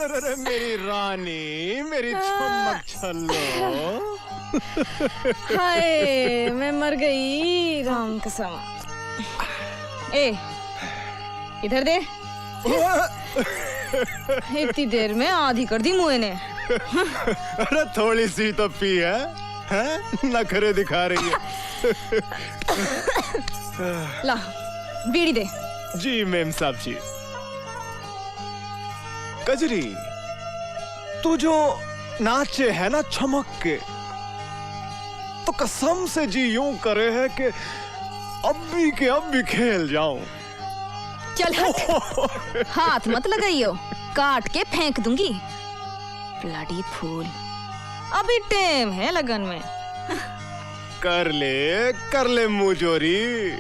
अरे मेरी रानी, मेरी चुम्बक छल्लो। हाय मैं मर गई राम कसम। ए इधर दे। इतनी देर में आधी कर दी मुँह ने। अरे थोड़ी सी तो पी है? नखरे दिखा रही है। ला बीड़ी दे। जी मेम साहब जी। कजरी तू जो नाचे है ना चमक के, तो कसम से जी यूं करे है कि अब भी खेल जाऊं। चल हट। हाथ मत लगाइयो, काट के फेंक दूंगी। ब्लडी फूल, अभी टेम है लगन में। कर ले मुजोरी।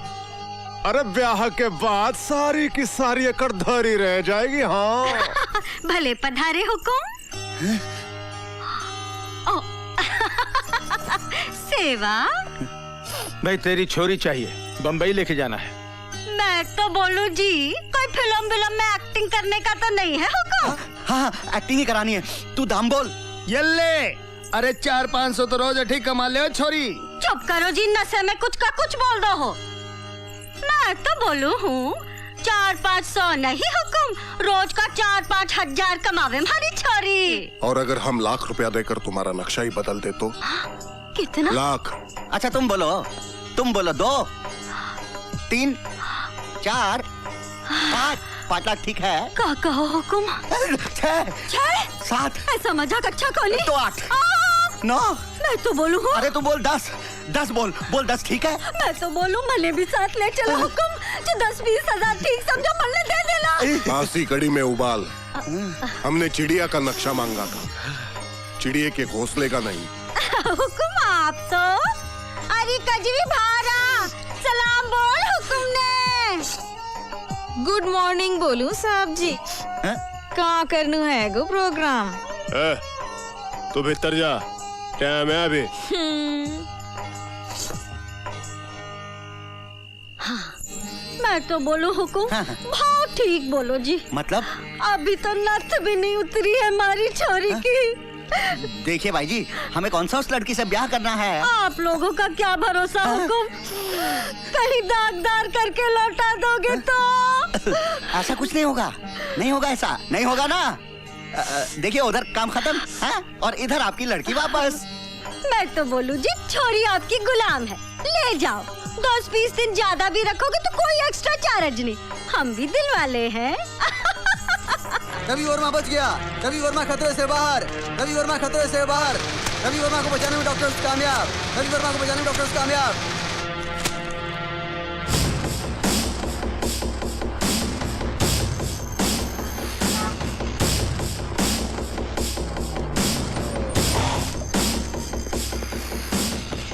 अरे ब्याह के बाद सारी की सारी एकड़ धरी रह जाएगी। हाँ भले पधारे हुकुम। सेवा भाई तेरी छोरी चाहिए, बम्बई लेके जाना है। मैं तो बोलूं जी, कोई फिल्म में एक्टिंग करने का तो नहीं है हुकुम? हाँ एक्टिंग ही करानी है। तू दाम बोल। ये ले। अरे 400-500 तो रोज ठीक कमा ले छोरी। चुप करो जी, नशे में कुछ का कुछ बोल दो हो। मैं तो बोलू हूँ 400-500 नहीं हुकुम, रोज का 4-5 हजार कमावे हमारी छोरी। और अगर हम लाख रुपया देकर तुम्हारा नक्शा ही बदल दे तो? कितना? लाख। अच्छा तुम बोलो 2, 3, 4, 5 लाख ठीक है? का कहो हुकुम? 6, 7 ऐसा मजाक अच्छा कोनी? तो 8, 9। मैं तो बोलू हूँ। अरे तू बोल 10 बोल 10 ठीक है? मैं तो बोलूं मले भी साथ ले चलो हुकुम, जो 10-20 हजार ठीक समझो मल्ले दे देना। फांसी कड़ी में उबाल। हमने चिड़िया का नक्शा मांगा था, चिड़िया के घोंसले का नहीं। हुकुम आप तो। अरे कजरी भारा सलाम बोल हुकुम ने। गुड मॉर्निंग बोलूं साहब जी? कहाँ करनू है गो प्रोग्राम? तू भीतर जा, टाइम है अभी। मैं तो बोलूं हुकुम, बहुत ठीक बोलो जी। मतलब? अभी तो नथ भी नहीं उतरी है हमारी छोरी की। देखिए भाई जी, हमें कौन सा उस लड़की से ब्याह करना है। आप लोगों का क्या भरोसा हुकुम, कहीं दागदार करके लौटा दोगे तो? ऐसा कुछ नहीं होगा, नहीं होगा, ऐसा नहीं होगा ना। देखिए उधर काम खत्म है और इधर आपकी लड़की वापस। मैं तो बोलूं जी, छोरी आपकी गुलाम है, ले जाओ। 10-20 दिन ज्यादा भी रखोगे तो कोई एक्स्ट्रा चार्ज नहीं, हम भी दिल वाले हैं। रवि वर्मा बच गया, रवि वर्मा खतरे से बाहर, रवि वर्मा खतरे से बाहर, रवि वर्मा को बचाने में डॉक्टर्स कामयाब, रवि वर्मा को बचाने में डॉक्टर्स कामयाब।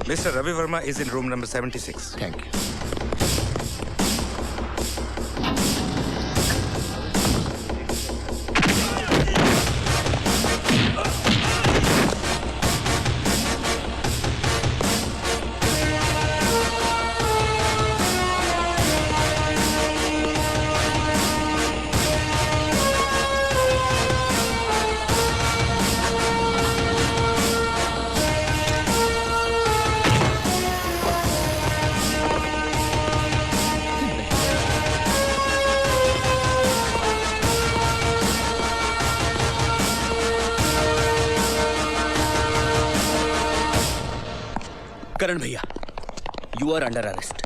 Mr. Ravi Verma is in room number 76. Thank you. करण भैया, यू आर अंडर अरेस्ट।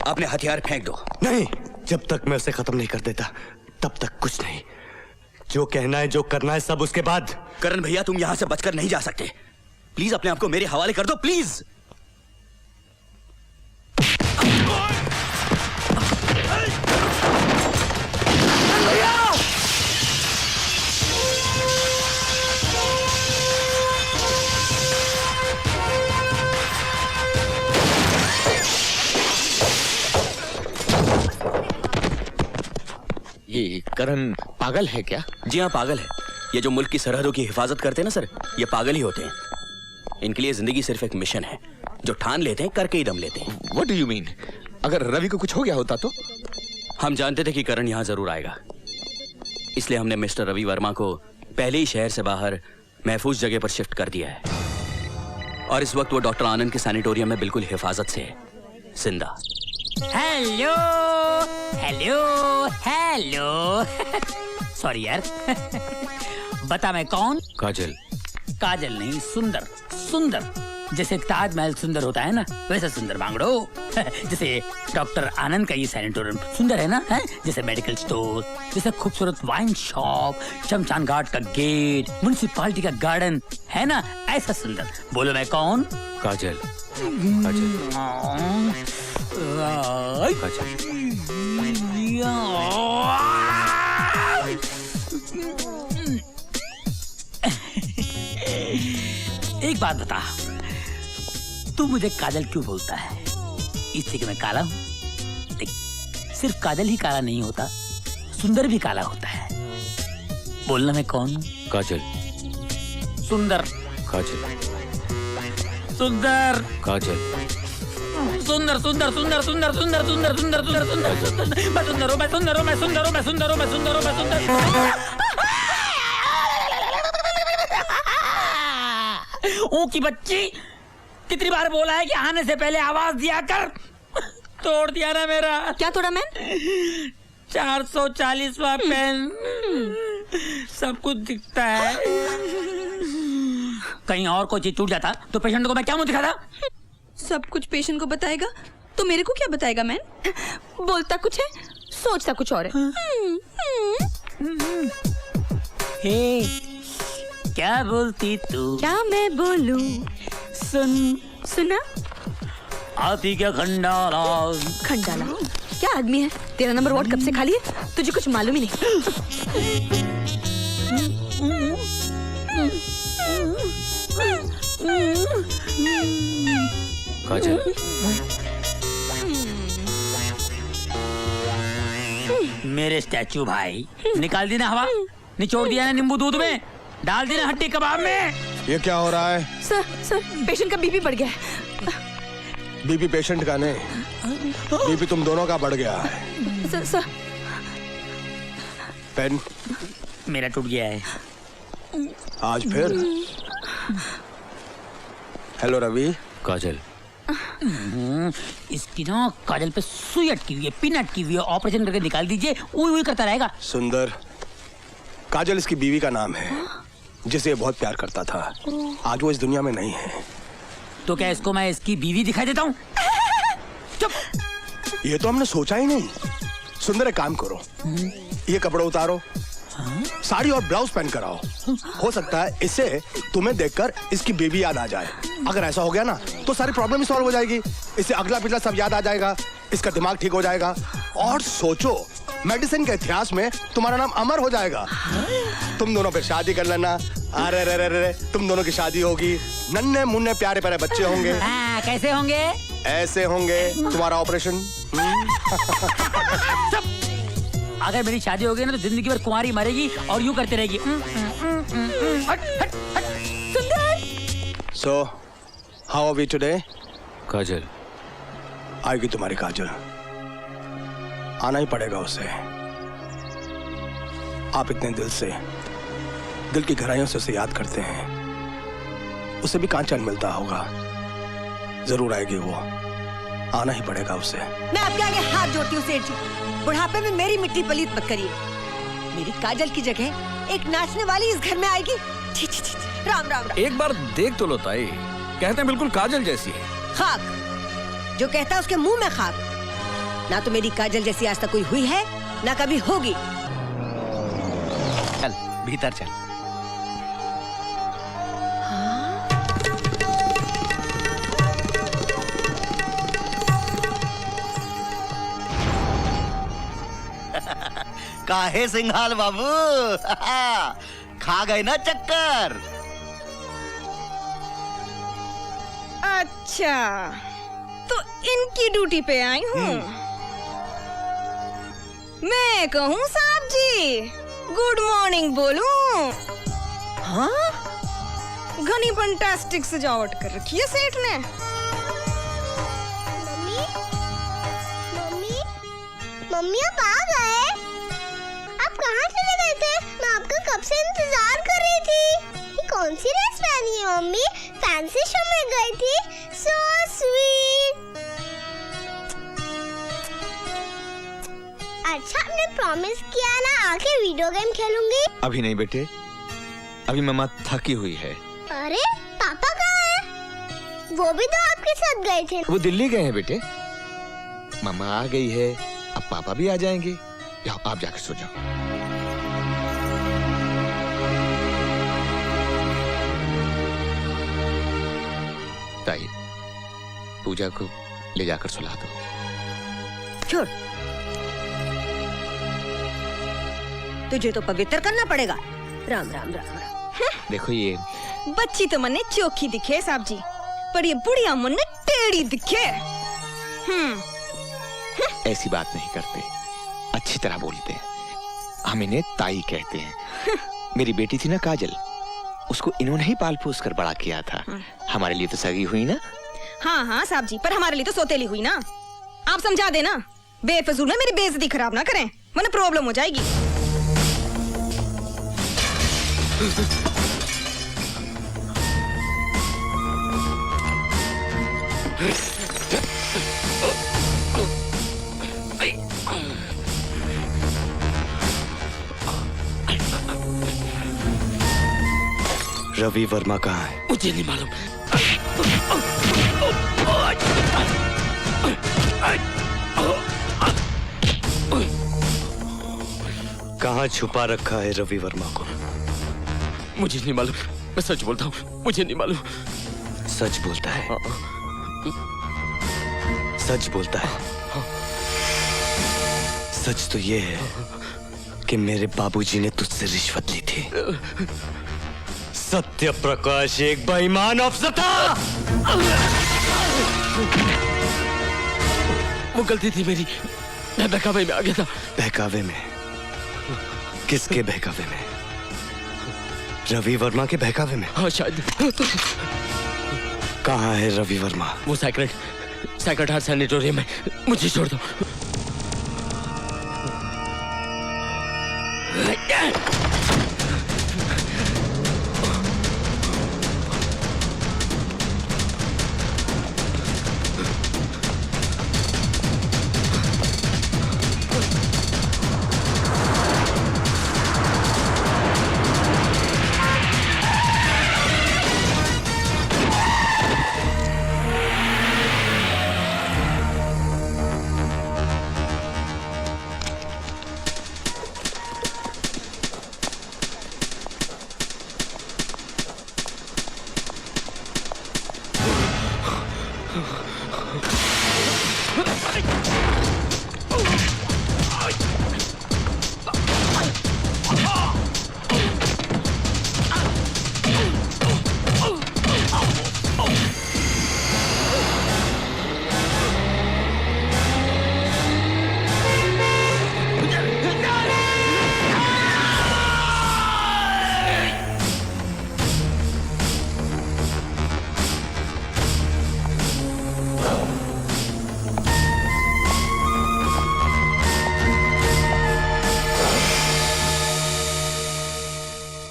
अपने हथियार फेंक दो। नहीं, जब तक मैं उसे खत्म नहीं कर देता तब तक कुछ नहीं। जो कहना है, जो करना है, सब उसके बाद। करण भैया, तुम यहां से बचकर नहीं जा सकते। प्लीज अपने आप को मेरे हवाले कर दो, प्लीज। ये करण पागल है क्या? जी हाँ, पागल है। ये जो मुल्क की सरहदों की हिफाजत करते हैं ना सर, ये पागल ही होते हैं। इनके लिए जिंदगी सिर्फ एक मिशन है, जो ठान लेते हैं करके ही दम लेते हैं। What do you mean? अगर रवि को कुछ हो गया होता तो? हम जानते थे कि करण यहाँ जरूर आएगा, इसलिए हमने मिस्टर रवि वर्मा को पहले ही शहर से बाहर महफूज जगह पर शिफ्ट कर दिया है और इस वक्त वो डॉक्टर आनंद के सैनिटोरियम में बिल्कुल हिफाजत से है, जिंदा। हेलो हेलो हेलो सॉरी यार बता मैं कौन? काजल। काजल नहीं, सुंदर। सुंदर जैसे ताजमहल सुंदर होता है ना, वैसा सुंदर मांगड़ो। जैसे डॉक्टर आनंद का ये सैनिटोरियम सुंदर है ना, है? जैसे मेडिकल स्टोर, जैसे खूबसूरत वाइन शॉप, शमशान घाट का गेट, म्युनिसिपालिटी का गार्डन है ना, ऐसा सुंदर। बोलो मैं कौन? काजल। एक बात बता, तू मुझे काजल क्यों बोलता है? इससे कि मैं काला हूँ? देख, सिर्फ काजल ही काला नहीं होता, सुंदर भी काला होता है। बोलना मैं कौन हूँ? काजल। सुंदर। काजल। सुंदर। काजल। सुंदर सुंदर सुंदर सुंदर सुंदर सुंदर सुंदर सुंदर सुंदर मैं सुंदर हूँ, मैं सुंदर हूँ, मैं सुंदर हूँ, मैं सुंदर हूँ, मैं सुंदर हूँ, मैं सुंदर हूँ की बच्ची, कितनी बार बोला है कि आने से पहले आवाज दिया कर। तोड़ दिया ना मेरा। क्या तोड़ा मैं? 440वां पेन। सब कुछ दिखता है। कहीं और कोई चीज टूट जाता तो पेशेंट को मैं क्या मुंह दिखाता? सब कुछ पेशेंट को बताएगा तो मेरे को क्या बताएगा? मैं बोलता कुछ है, सोचता कुछ और है। हे, क्या बोलती तू? क्या मैं बोलूं? सुन। सुना? आती क्या खंडाला? खंडाला क्या आदमी है? तेरा नंबर वार्ड कब से खाली है? तुझे कुछ मालूम ही नहीं। काजल। मेरे स्टैचू भाई, निकाल दी ना हवा, निचोड़ दिया ना नींबू दूध में, डाल दी ना हड्डी कबाब में। ये क्या हो रहा है? सर पेशेंट का बीपी बढ़ गया है। बीपी पेशेंट का नहीं, बीपी तुम दोनों का बढ़ गया है। सर पेन मेरा टूट गया है आज फिर। हेलो रवि। काजल। इसकी ना काजल पे सुई अटकी हुई है, पिन अटकी हुई है, ऑपरेशन करके निकाल दीजिए, उई करता रहेगा। सुंदर, काजल इसकी बीवी का नाम है जिसे बहुत प्यार करता था। आज वो इस दुनिया में नहीं है। तो क्या इसको मैं इसकी बीवी दिखाई देता हूँ? चुप। ये तो हमने सोचा ही नहीं। सुंदर, एक काम करो, ये कपड़े उतारो, साड़ी और ब्लाउज पहन कर आओ। हो सकता है इससे तुम्हें देखकर इसकी बेबी याद आ जाए। अगर ऐसा हो गया ना तो सारी प्रॉब्लम ही सॉल्व हो जाएगी। इससे अगला पिछला सब याद आ जाएगा, इसका दिमाग ठीक हो जाएगा और सोचो, मेडिसिन के इतिहास में तुम्हारा नाम अमर हो जाएगा। तुम दोनों फिर शादी कर लेना। अरे रे रे रे, तुम दोनों की शादी होगी, नन्हे मुन्ने प्यारे प्यारे बच्चे होंगे। कैसे होंगे? ऐसे होंगे। तुम्हारा ऑपरेशन। अगर मेरी शादी हो गई ना तो जिंदगी भर कुंवारी मरेगी और यूं करते रहेगी। हट, हट, हट। सुंदर। So, how are we today? काजल। आएगी तुम्हारी काजल, आना ही पड़ेगा उसे। आप इतने दिल से, दिल की गहराइयों से उसे याद करते हैं। उसे भी कांचन मिलता होगा। जरूर आएगी वो, आना ही पड़ेगा उसे। मैं आपके आगे हाथ जोड़ती हूँ सेठ जी, बुढ़ापे में मेरी मिट्टी पलीत मत करिए। मेरी काजल की जगह एक नाचने वाली इस घर में आएगी। छी, छी, छी, राम राम राम। एक बार देख तो लो ताई, कहते हैं बिल्कुल काजल जैसी है। खाक, जो कहता है उसके मुंह में खाक। ना तो मेरी काजल जैसी आज तक कोई हुई है, ना कभी होगी। चल भीतर चल। काहे सिंघाल बाबू खा गए ना चक्कर। अच्छा, तो इनकी ड्यूटी पे आई हूँ। मैं कहूँ साहब जी गुड मॉर्निंग बोलूं? हाँ, घनी फंटास्टिक सजावट कर रखी है सेठ ने। मम्मी, मम्मी, मम्मी आप आ गए? आप कहाँ चले गए थे? कौन सी ड्रेस पहनी है मम्मी? फैंसी शो में गई थी। So sweet. अच्छा, आपने प्रॉमिस किया ना आके वीडियो गेम खेलूंगी। अभी नहीं बेटे, अभी मम्मा थकी हुई है। अरे पापा कहाँ है? वो भी तो आपके साथ गए थे। वो दिल्ली गए हैं बेटे। मम्मा आ गई है, अब पापा भी आ जाएंगे। जाओ आप जाकर सो जाओ। ताई, पूजा को ले जाकर सुला दो। छोड़, तुझे तो पवित्र करना पड़ेगा। राम राम राम राम। देखो ये बच्ची तो मन्ने चोखी दिखे साहब जी, पर ये बुढ़िया मुन्ने टेढ़ी दिखे। ऐसी बात नहीं करते, अच्छी तरह बोलते हैं। हम इन्हें ताई कहते हैं। मेरी बेटी थी ना काजल, उसको इन्होंने ही पाल पोस कर बड़ा किया था। हमारे लिए तो सगी हुई ना। हाँ हाँ साहब जी, पर हमारे लिए तो सौतेली हुई ना। आप समझा देना, बेफजूल में मेरी बेइज्जती खराब ना करें, वरना प्रॉब्लम हो जाएगी। रवि वर्मा कहाँ है? मुझे नहीं मालूम। कहाँ छुपा रखा है रवि वर्मा को? मुझे नहीं मालूम, मैं सच बोलता हूँ, मुझे नहीं मालूम। सच बोलता है? सच बोलता है? सच तो ये है कि मेरे बाबूजी ने तुझसे रिश्वत ली थी। सत्य प्रकाश एक बेईमान अफसर था। वो गलती थी मेरी, मैं बहकावे में आ गया था। बहकावे में? किसके बहकावे में? रवि वर्मा के बहकावे में? हाँ शायद। कहाँ है रवि वर्मा? वो सेक्रेट हार्ट सैनिटोरियम में। मुझे छोड़ दो।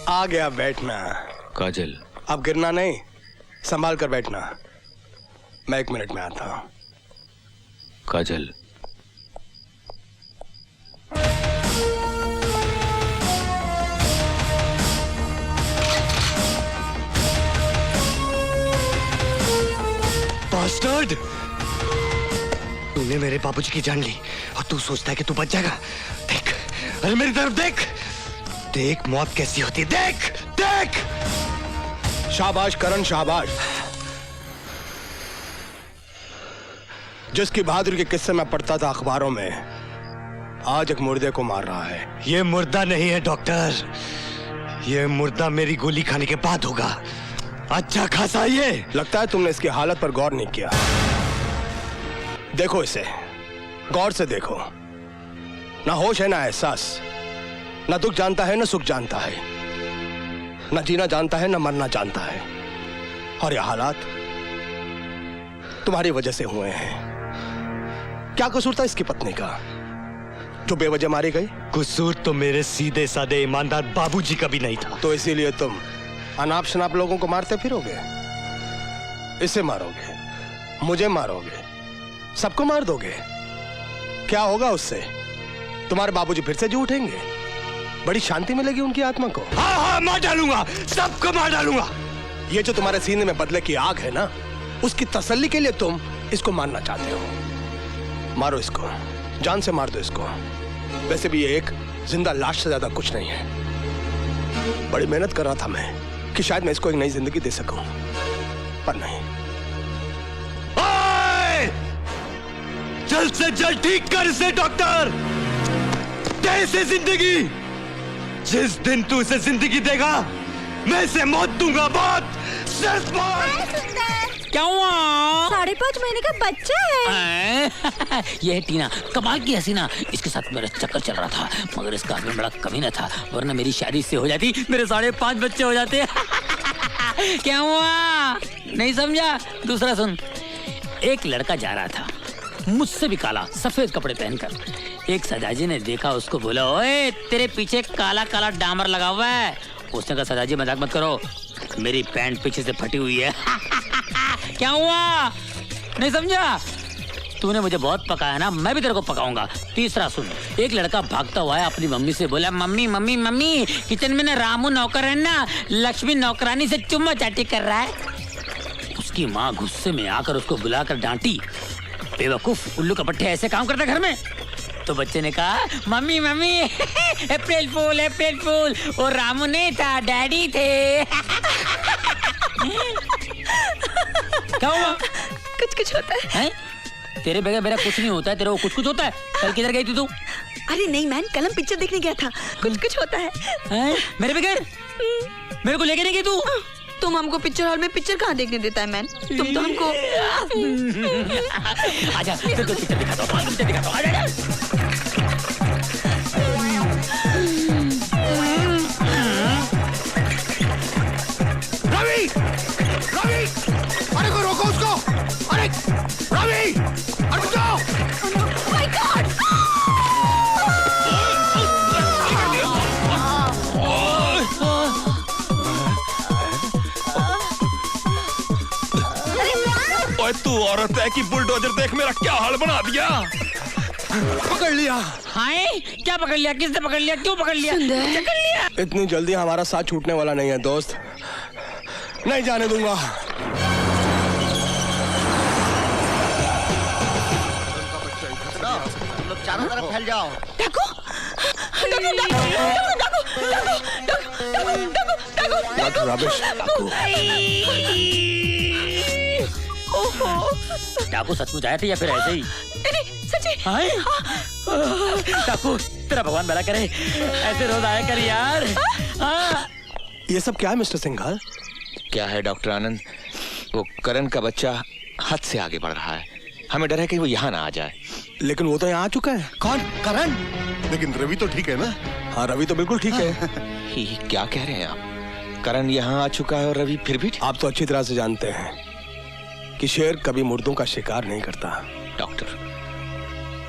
आ गया, बैठना। काजल, अब गिरना नहीं, संभाल कर बैठना। मैं 1 मिनट में आता हूं। काजल, बास्टर्ड! तूने मेरे बाबूजी की जान ली और तू सोचता है कि तू बच जाएगा। देख, अरे मेरी तरफ देख, देख मौत कैसी होती है। देख देख। शाबाश करण, शाबाश। जिसकी बहादुरी के किस्से में पढ़ता था अखबारों में, आज एक मुर्दे को मार रहा है। ये मुर्दा नहीं है डॉक्टर, ये मुर्दा मेरी गोली खाने के बाद होगा। अच्छा खासा ये। लगता है तुमने इसकी हालत पर गौर नहीं किया। देखो इसे, गौर से देखो। ना होश है ना एहसास, ना दुख जानता है ना सुख जानता है, ना जीना जानता है ना मरना जानता है। और ये हालात तुम्हारी वजह से हुए हैं। क्या कसूर था इसकी पत्नी का जो बेवजह मारी गई? कसूर तो मेरे सीधे साधे ईमानदार बाबूजी का भी नहीं था। तो इसीलिए तुम अनाप शनाप लोगों को मारते फिरोगे? इसे मारोगे, मुझे मारोगे, सबको मार दोगे? क्या होगा उससे? तुम्हारे बाबूजी फिर से जी उठेंगे? बड़ी शांति मिलेगी उनकी आत्मा को। हाँ हाँ, मार डालूंगा, सबको मार डालूंगा। ये जो तुम्हारे सीने में बदले की आग है ना, उसकी तसल्ली के लिए तुम इसको मारना चाहते हो। मारो इसको, जान से मार दो इसको। वैसे भी ये एक जिंदा लाश से ज्यादा कुछ नहीं है। बड़ी मेहनत कर रहा था मैं कि शायद मैं इसको एक नई जिंदगी दे सकूं, पर नहीं। जल्द से जल्द ठीक कर इसे डॉक्टर। दे इसे जिंदगी। जिस दिन तू इसे जिंदगी देगा, मैं इसे मौत दूंगा। मौत, सिर्फ मौत। क्या हुआ? 5.5 महीने का बच्चा है। ये है टीना, कमाल की हसीना। इसके साथ मेरा चक्कर चल रहा था, मगर इसका आदमी बड़ा कमीना था, वरना मेरी शादी से हो जाती, मेरे 5.5 बच्चे हो जाते। क्या हुआ? नहीं समझा? दूसरा सुन। एक लड़का जा रहा था, मुझसे भी काला, सफेद कपड़े पहनकर। एक सदाजी ने देखा उसको, बोला, ओए तेरे पीछे काला काला डामर लगा हुआ है। उसने कहा, सदाजी मजाक मत करो, मेरी पैंट पीछे से फटी हुई है। क्या हुआ? नहीं समझा? तूने मुझे बहुत पकाया ना, मैं भी तेरे को पकाऊंगा। तीसरा सुन। एक लड़का भागता हुआ है, अपनी मम्मी से बोला, मम्मी मम्मी मम्मी, किचन में ना रामू नौकर है ना, लक्ष्मी नौकरानी से चुम्मा चाटी कर रहा है। उसकी माँ गुस्से में आकर उसको बुलाकर डांटी, बेवकूफ, उल्लू कपट्टे, ऐसे काम करता घर में? तो बच्चे ने कहा, मम्मी मम्मी, अप्रैल फूल अप्रैल फूल, वो रामू नहीं था, डैडी थे। क्या हुआ? कुछ कुछ होता है। तेरे बगैर मेरा कुछ नहीं होता है, तेरे को कुछ कुछ होता है। कल किधर गई थी तू? अरे नहीं मैन, कल हम पिक्चर देखने गया था, कुछ कुछ होता है। मेरे बगैर? मेरे को लेके नहीं गई तू? तुम हमको पिक्चर हॉल में पिक्चर कहाँ देखने देता है मैन? तुम तो हमको आजा, तेरे को पिक्चर दिखाता हूँ, पिक्चर दिखाता हूँ, आजा। रवि! रवि! अरे को रोको उसको! अरे रवि! अरे बचाओ! My God! ओए तू औरत है कि बुलडोजर देख मेरा क्या हाल बना दिया। पकड़ लिया। हाय, क्या पकड़ लिया? किसने पकड़ लिया? क्यों पकड़ लिया? पकड़ लिया? इतनी जल्दी हमारा साथ छूटने वाला नहीं है दोस्त, नहीं जाने दूंगा। तुम लोग चारों तरफ फैल जाओ। डाकू! डाकू! डाकू सचमुच आए थे या फिर ऐसे ही? सच्ची? डाकू, तेरा भगवान भला करे, ऐसे रोज आया कर यार। ये सब क्या है मिस्टर सिंघाल? क्या है डॉक्टर आनंद, वो करण का बच्चा हद से आगे बढ़ रहा है। हमें डर है कि वो यहाँ ना आ जाए। लेकिन वो तो यहाँ आ चुका है। कौन? करण? लेकिन रवि तो ठीक है ना? हाँ, रवि तो बिल्कुल ठीक है। ये क्या कह रहे हैं आप? करण यहाँ आ चुका है और रवि फिर भी? आप तो अच्छी तरह से जानते हैं कि शेर कभी मुर्दों का शिकार नहीं करता। डॉक्टर,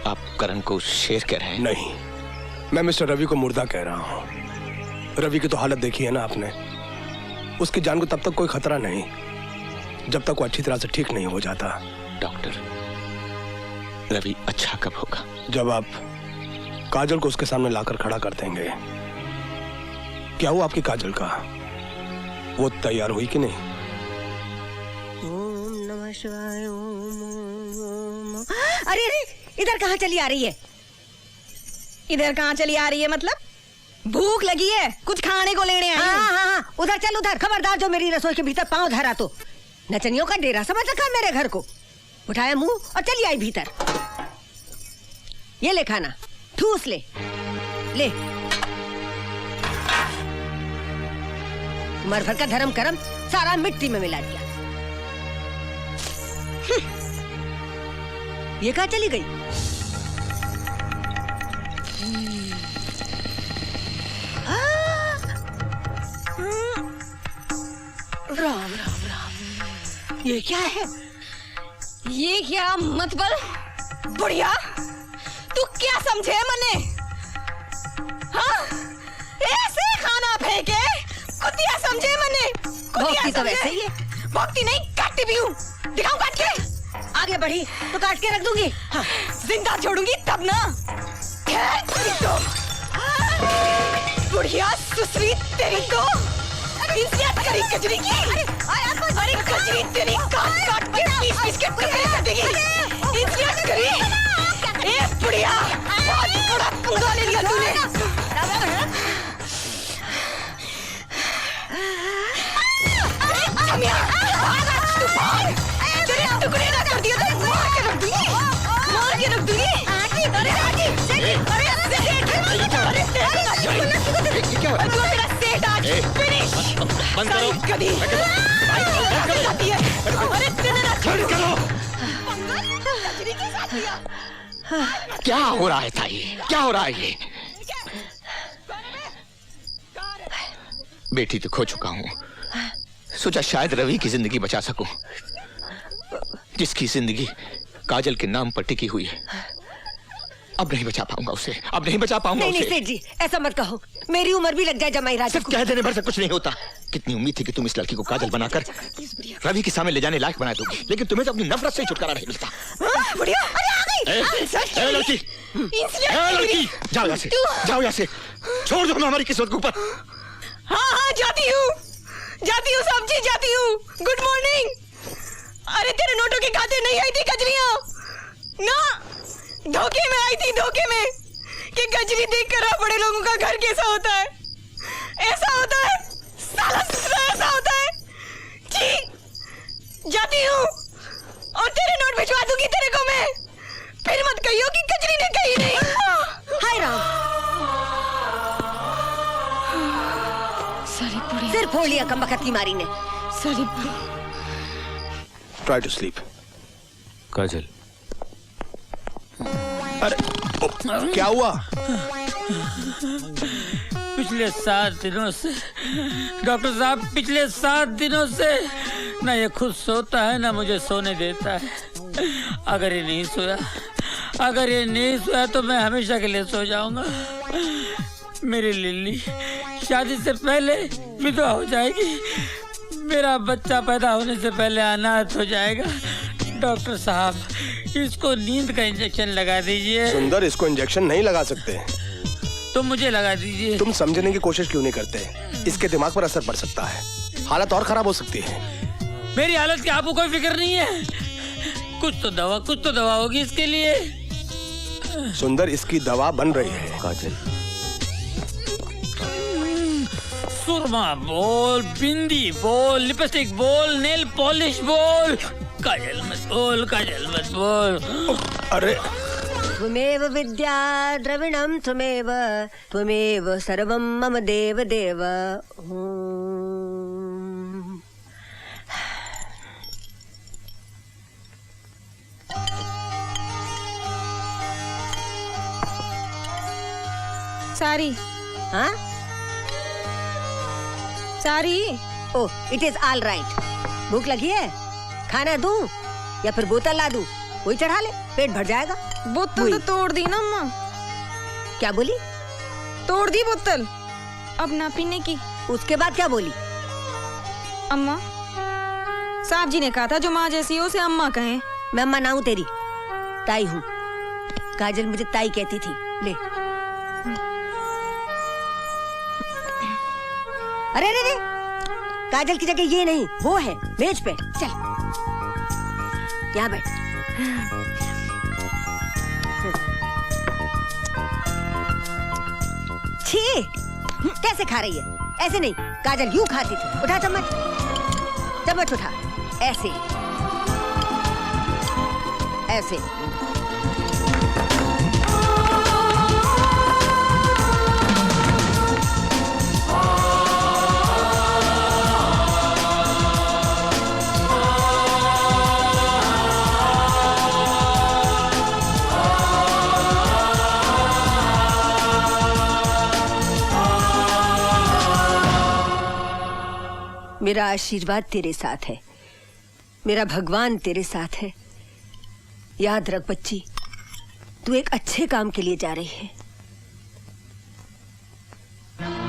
आप करण को शेर कह रहे हैं? नहीं, मैं मिस्टर रवि को मुर्दा कह रहा हूँ। रवि की तो हालत देखी है ना आपने। उसकी जान को तब तक कोई खतरा नहीं जब तक वो अच्छी तरह से ठीक नहीं हो जाता। डॉक्टर, रवि अच्छा कब होगा? जब आप काजल को उसके सामने लाकर खड़ा कर देंगे। क्या हुआ आपकी काजल का? वो तैयार हुई कि नहीं? ओम नमः शिवाय। ओम। अरे अरे, इधर कहाँ चली आ रही है? इधर कहाँ चली आ रही है मतलब? भूख लगी है, कुछ खाने को लेने आई हूँ। हाँ हाँ हाँ, उधर चल उधर। खबरदार जो मेरी रसोई के भीतर पांव धरा तो नचनियों का डेरा समझ रखा मेरे घर को। उठाया मुंह और चली आई भीतर। ये ले खाना, ठूस ले ले। उम्र भर का धर्म करम सारा मिट्टी में मिला दिया। ये कहाँ चली गई? राम राम राम, ये क्या है? ये क्या मतलब? बुढ़िया, तू क्या समझे मने? हाँ, ऐसे खाना फेंके कुतिया समझे मने? भौंकती तो वैसे ही है। भौंकती नहीं, काटती भी हूँ। दिखाऊं काट के? आगे बढ़ी तो काट के रख दूंगी। हाँ, जिंदा छोड़ूंगी तब ना। तेरी तो बुढ़िया सुसरी तेरी को इज्जत करी कजरी की। अरे कजरी तेरी काट काट के पीस के टुकड़े कर देगी। इज्जत करी। ए बुढ़िया, बहुत बड़ा पंगा ले लिया तूने। तेरे टुकड़े ना कर दिया तो मार के रख दूंगी। मार के रख दूंगी। अरे जो तेरा सेठ आज फिनिश। बंद करो। कभी अरे तेरे ना छोड़ो। क्या हो रहा है ताई, क्या हो रहा है ये? बेटी तो खो चुका हूँ, सोचा शायद रवि की जिंदगी बचा सकूं, जिसकी जिंदगी काजल के नाम पर टिकी हुई है। अब नहीं बचा पाऊंगा उसे, अब नहीं बचा पाऊंगा नहीं, उसे। नहीं सेठ जी, ऐसा मत कहो। मेरी उम्र भी लग जाए जमाई राजा सिर्फ को। कह देने भर से कुछ नहीं होता। कितनी उम्मीद थी कि तुम इस लड़की को काजल बनाकर रवि के सामने ले जाने लायक बना दोगी, लेकिन तुम्हें तो अपनी नफरत से ही छुटकारा नहीं मिलता। बुढ़िया, अरे आ गई। ए लड़की, जाओ यहाँ से, जाओ यहाँ से, छोड़ दो हमारी किस्मत के ऊपर। हाँ, जाती हूँ सब्जी, जाती हूँ। Good morning. अरे तेरे नोटों के खाते नहीं आई थी कजरियाँ ना, धोखे में आई थी, धोखे में कि कजरी देख कर बड़े लोगों का घर कैसा होता है। ऐसा होता है साला, ऐसा होता है जी। जाती हूँ और तेरे नोट भिजवा दूंगी तेरे को मैं। फिर मत कहियो कि कजरी ने कही नहीं। हाय राम, सारी पूरी सिर फोड़ लिया कमबख्त की मारी ने। सारी ट्राई टू स्लीप। काजल, अरे क्या हुआ? पिछले 7 दिनों से डॉक्टर साहब, पिछले 7 दिनों से ना ये खुद सोता है ना मुझे सोने देता है। अगर ये नहीं सोया तो मैं हमेशा के लिए सो जाऊंगा। मेरी लिल्ली शादी से पहले विधवा हो जाएगी, मेरा बच्चा पैदा होने से पहले अनाथ हो जाएगा। डॉक्टर साहब, इसको नींद का इंजेक्शन लगा दीजिए। सुंदर, इसको इंजेक्शन नहीं लगा सकते। तो मुझे लगा दीजिए। तुम समझने की कोशिश क्यों नहीं करते? इसके दिमाग पर असर पड़ सकता है, हालत और खराब हो सकती है। मेरी हालत की आपको कोई फिक्र नहीं है? कुछ तो दवा होगी इसके लिए। सुंदर, इसकी दवा बन रही है। काजल, सुरमा बोल, बिंदी बोल, लिपस्टिक बोल, नेल पॉलिश बोल। काजल मत बोल। अरे त्वमेव विद्या द्रविणं त्वमेव सर्वं मम देव देव। सारी, हाँ? सारी। ओह, इट इज ऑल राइट। भूख लगी है? खाना दूं या फिर बोतल ला दूं? कोई चढ़ा ले, पेट भर जाएगा। बोतल तो तोड़ दी ना अम्मा। क्या बोली? तोड़ दी बोतल, अब ना पीने की। उसके बाद क्या बोली? अम्मा, साहब जी ने कहा था जो माँ जैसी हो उसे अम्मा कहें। मैं अम्मा ना हूं तेरी, ताई हूँ। काजल मुझे ताई कहती थी। ले। अरे रे रे, काजल की जगह ये नहीं, वो है मेज पे। चल यहाँ बैठ। छी, कैसे खा रही है? ऐसे नहीं, काजल यूं खाती थी। उठा चम्मच, चम्मच उठा। ऐसे ऐसे। मेरा आशीर्वाद तेरे साथ है, मेरा भगवान तेरे साथ है। याद रख बच्ची, तू एक अच्छे काम के लिए जा रही है।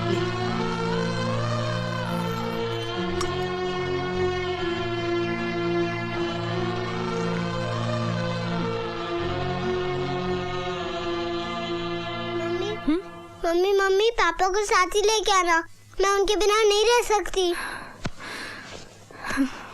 ले। मम्मी मम्मी पापा को साथ ही लेके आना, मैं उनके बिना नहीं रह सकती।